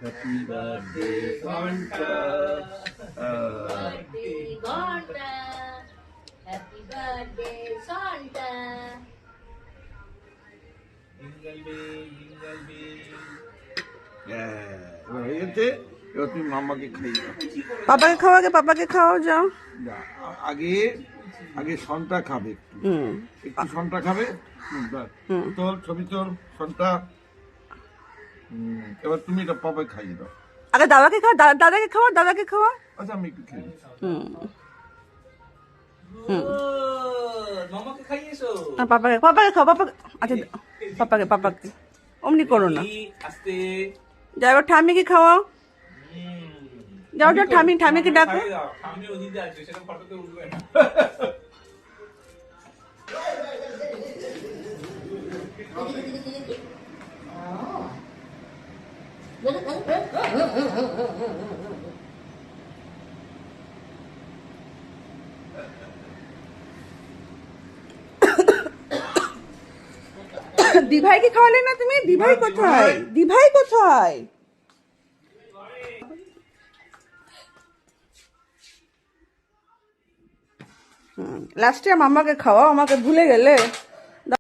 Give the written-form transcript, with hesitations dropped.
Happy birthday ঘন্টা, birthday ঘন্টা, happy birthday সন্টা। হয়ে গেছে। এবার তুমি মামাকে খাইয়ে দাও। পাপাকে খাওয়া, আগে পাপাকে খাওয়াও যাও। যা, আগে আগে সন্তা খাবে, একটু সন্তা খাবে। তোর ছবি, তোর সন্তা। এবার তুমি এটা পাপাকে খাইয়ে দাও। আগে দাদাকে খাওয়া, দাদাকে খাওয়া, দাদাকে খাওয়া। আচ্ছা, আমি একটু খেয়ে নিচ্ছি। মামাকে খাইয়েছো? পাপাকে পাপাকে খাও, পাপাকে। আচ্ছা পাপাকে পাপাকে অমনি করো না। আস্তে। যাও এবার ঠামিকে খাওয়াও। যাও যাও ঠামিকে ডাকো। আমি ওদিকে আছে, সেটা ফটোতে উঠবে না। দিভাইকে খাওয়ালে না তুমি? দিভাই কোথায়? দিভাই কোথায়? লাস্টে মামাকে খাওয়াও, আমাকে ভুলে গেলে।